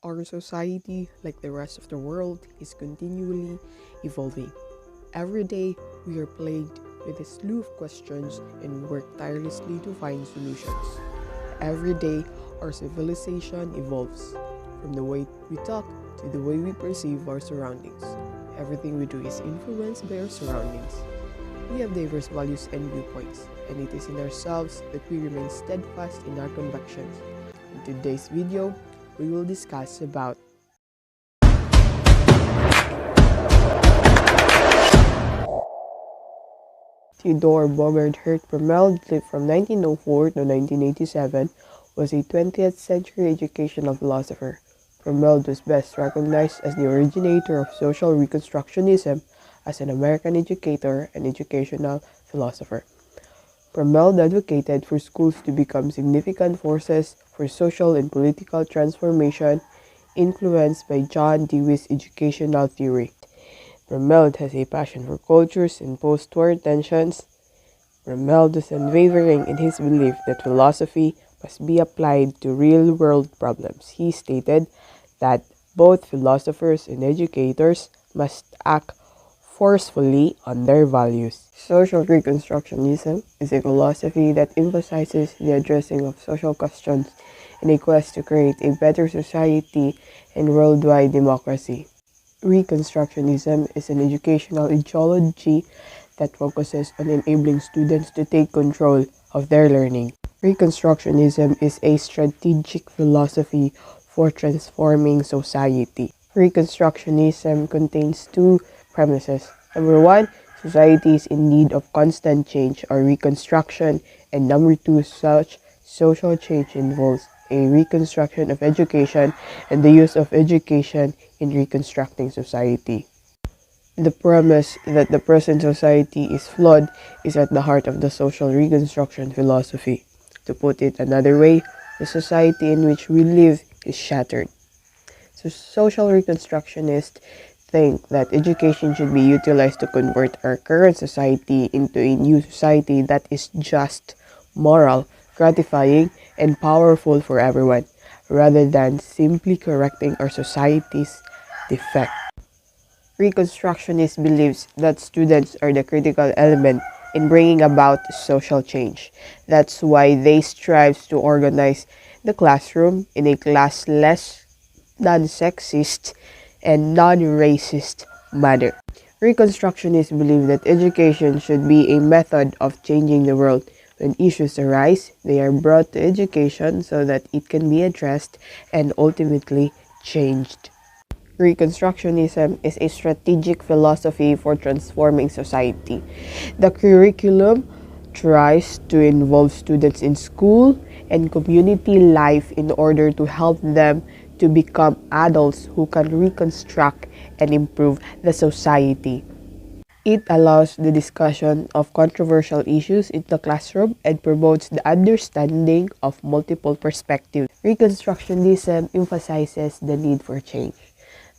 Our society, like the rest of the world, is continually evolving. Every day, we are plagued with a slew of questions and work tirelessly to find solutions. Every day, our civilization evolves, from the way we talk to the way we perceive our surroundings. Everything we do is influenced by our surroundings. We have diverse values and viewpoints, and it is in ourselves that we remain steadfast in our convictions. In today's video, we will discuss about Theodore Bogart Hurt Vermelde, lived from 1904 to 1987, was a 20th century educational philosopher. Vermelde was best recognized as the originator of social reconstructionism as an American educator and educational philosopher. Vermelde advocated for schools to become significant forces for social and political transformation, influenced by John Dewey's educational theory. Vermelde has a passion for cultures and post-war tensions. Vermelde is unwavering in his belief that philosophy must be applied to real-world problems. He stated that both philosophers and educators must act forcefully on their values. Social Reconstructionism is a philosophy that emphasizes the addressing of social questions in a quest to create a better society and worldwide democracy. Reconstructionism is an educational ideology that focuses on enabling students to take control of their learning. Reconstructionism is a strategic philosophy for transforming society. Reconstructionism contains two premises. Number one, society is in need of constant change or reconstruction, and number two, such social change involves a reconstruction of education and the use of education in reconstructing society. The premise that the present society is flawed is at the heart of the social reconstruction philosophy. To put it another way, the society in which we live is shattered. So social reconstructionists think that education should be utilized to convert our current society into a new society that is just, moral, gratifying, and powerful for everyone, rather than simply correcting our society's defect. Reconstructionist believes that students are the critical element in bringing about social change. That's why they strive to organize the classroom in a classless, non-sexist, and non-racist manner. Reconstructionists believe that education should be a method of changing the world. When issues arise, they are brought to education so that it can be addressed and ultimately changed. Reconstructionism is a strategic philosophy for transforming society. The curriculum tries to involve students in school and community life in order to help them to become adults who can reconstruct and improve the society. It allows the discussion of controversial issues in the classroom and promotes the understanding of multiple perspectives. Reconstructionism emphasizes the need for change.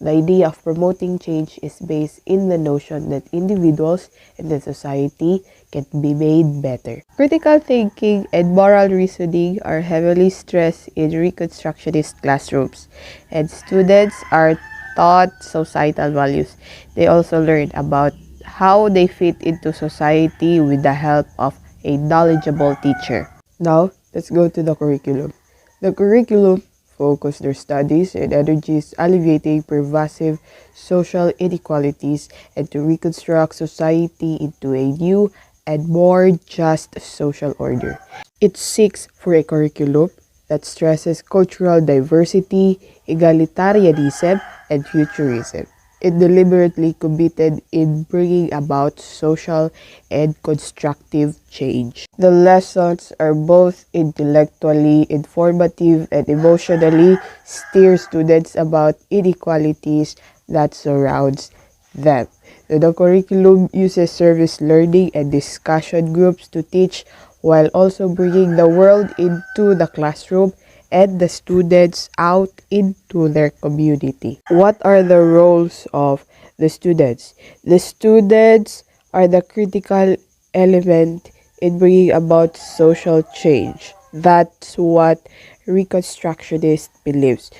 The idea of promoting change is based in the notion that individuals and the society can be made better. Critical thinking and moral reasoning are heavily stressed in Reconstructionist classrooms, and students are taught societal values. They also learn about how they fit into society with the help of a knowledgeable teacher. Now, let's go to the curriculum. The curriculum focus their studies and energies alleviating pervasive social inequalities and to reconstruct society into a new and more just social order. It seeks for a curriculum that stresses cultural diversity, egalitarianism, and futurism. It deliberately committed in bringing about social and constructive change. The lessons are both intellectually informative and emotionally steer students about inequalities that surrounds them. The curriculum uses service learning and discussion groups to teach while also bringing the world into the classroom and the students out into their community. What are the roles of the students? The students are the critical element in bringing about social change. That's what Reconstructionist believes.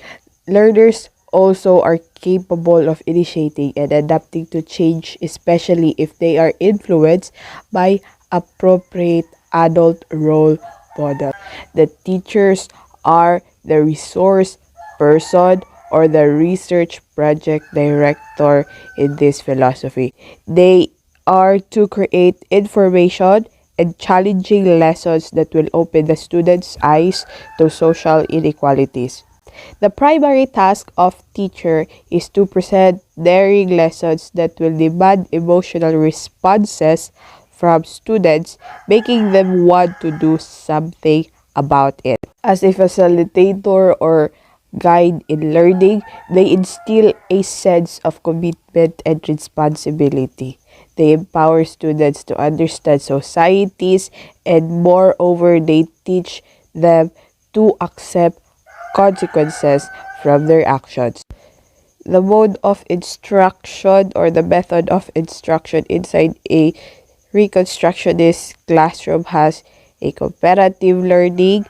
Learners also are capable of initiating and adapting to change, especially if they are influenced by appropriate adult role models. The teachers are the resource person or the research project director in this philosophy. They are to create information and challenging lessons that will open the students' eyes to social inequalities. The primary task of teacher is to present daring lessons that will demand emotional responses from students, making them want to do something about it. As a facilitator or guide in learning, they instill a sense of commitment and responsibility. They empower students to understand societies, and moreover, they teach them to accept consequences from their actions. The mode of instruction or the method of instruction inside a reconstructionist classroom has a comparative learning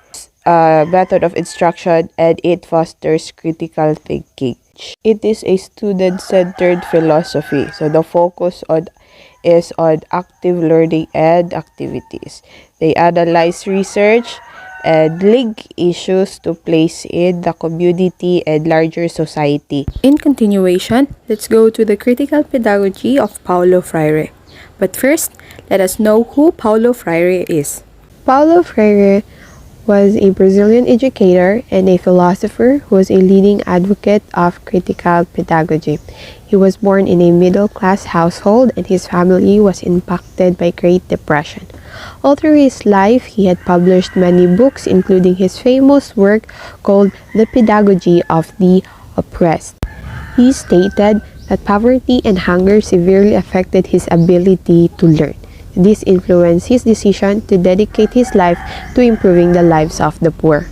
method of instruction, and it fosters critical thinking. It is a student-centered philosophy, so the focus on is on active learning and activities. They analyze research and link issues to place in the community and larger society. In continuation, let's go to the critical pedagogy of Paulo Freire. But first, let us know who Paulo Freire is. Paulo Freire was a Brazilian educator and a philosopher who was a leading advocate of critical pedagogy. He was born in a middle-class household and his family was impacted by Great Depression. All through his life, he had published many books, including his famous work called The Pedagogy of the Oppressed. He stated that poverty and hunger severely affected his ability to learn. This influenced his decision to dedicate his life to improving the lives of the poor.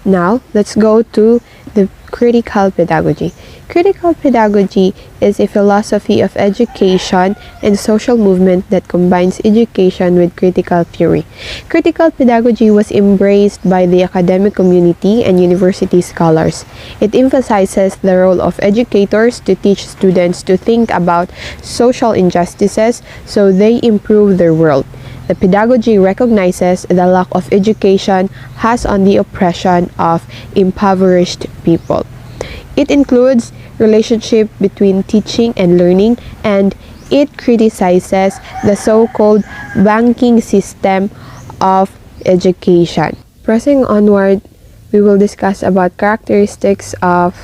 Now, let's go to the critical pedagogy. Critical pedagogy is a philosophy of education and social movement that combines education with critical theory. Critical pedagogy was embraced by the academic community and university scholars. It emphasizes the role of educators to teach students to think about social injustices so they improve their world. The pedagogy recognizes the lack of education has on the oppression of impoverished people. It includes relationship between teaching and learning, and it criticizes the so-called banking system of education. Pressing onward, we will discuss about characteristics of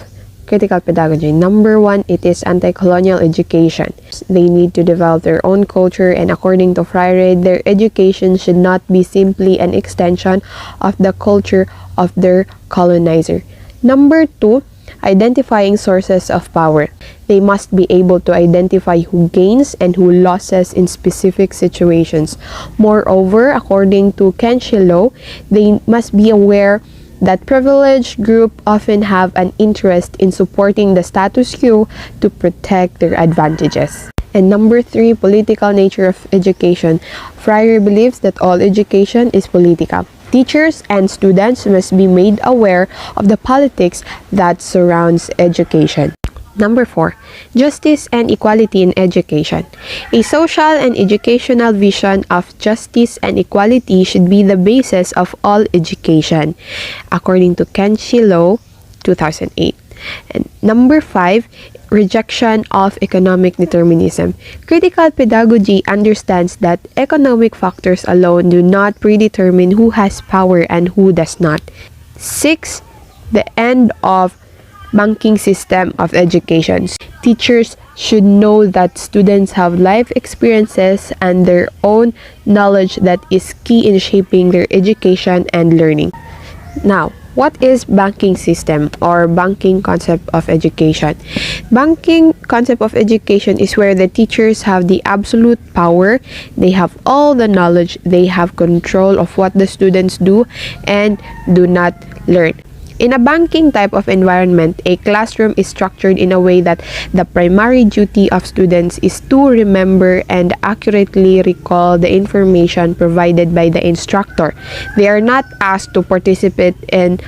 critical pedagogy. Number one, it is anti-colonial education. They need to develop their own culture, and according to Freire, their education should not be simply an extension of the culture of their colonizer. Number two, identifying sources of power. They must be able to identify who gains and who loses in specific situations. Moreover, according to Kensho law, they must be aware that privileged groups often have an interest in supporting the status quo to protect their advantages. And number three, political nature of education. Freire believes that all education is political. Teachers and students must be made aware of the politics that surrounds education. Number four, justice and equality in education. A social and educational vision of justice and equality should be the basis of all education, according to Kensho law, 2008. And number five, rejection of economic determinism. Critical pedagogy understands that economic factors alone do not predetermine who has power and who does not. 6. The end of banking system of education. Teachers should know that students have life experiences and their own knowledge that is key in shaping their education and learning. Now, what is banking system or banking concept of education? Banking concept of education is where the teachers have the absolute power, they have all the knowledge, they have control of what the students do and do not learn. In a banking type of environment, a classroom is structured in a way that the primary duty of students is to remember and accurately recall the information provided by the instructor. They are not asked to participate in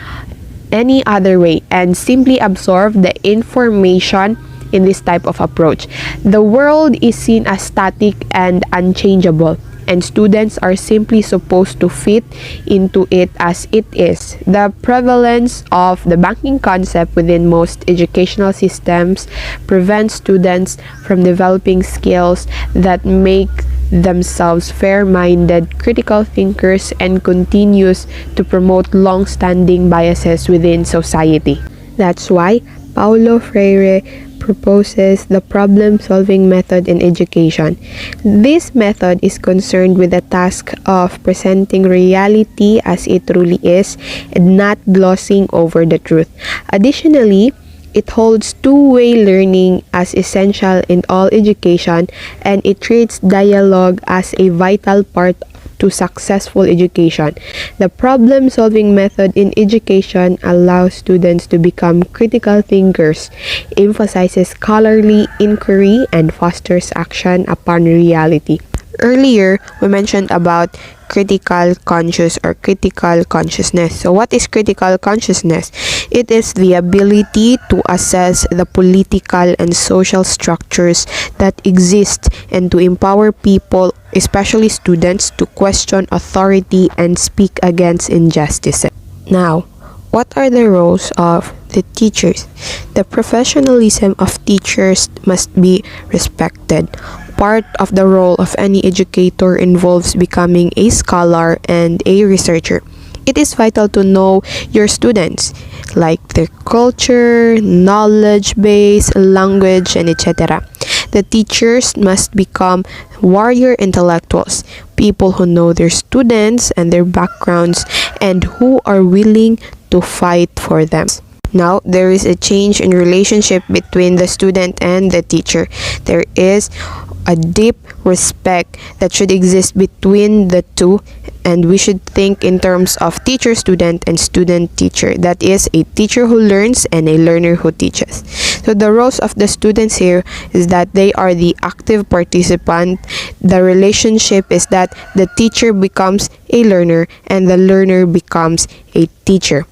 any other way and simply absorb the information in this type of approach. The world is seen as static and unchangeable, and students are simply supposed to fit into it as it is. The prevalence of the banking concept within most educational systems prevents students from developing skills that make themselves fair-minded critical thinkers and continues to promote long-standing biases within society. That's why Paulo Freire proposes the problem-solving method in education. This method is concerned with the task of presenting reality as it truly is and not glossing over the truth. Additionally, it holds two-way learning as essential in all education, and it treats dialogue as a vital part to successful education. The problem-solving method in education allows students to become critical thinkers, emphasizes scholarly inquiry, and fosters action upon reality. Earlier, we mentioned about critical conscious or critical consciousness. So what is critical consciousness? It is the ability to assess the political and social structures that exist and to empower people, especially students, to question authority and speak against injustices. Now, what are the roles of the teachers? The professionalism of teachers must be respected. Part of the role of any educator involves becoming a scholar and a researcher. It is vital to know your students, like their culture, knowledge base, language, and etc. The teachers must become warrior intellectuals, people who know their students and their backgrounds and who are willing to fight for them. Now, there is a change in relationship between the student and the teacher. There is a deep respect that should exist between the two, and we should think in terms of teacher-student and student-teacher. That is, a teacher who learns and a learner who teaches. So the roles of the students here is that they are the active participant. The relationship is that the teacher becomes a learner and the learner becomes a teacher.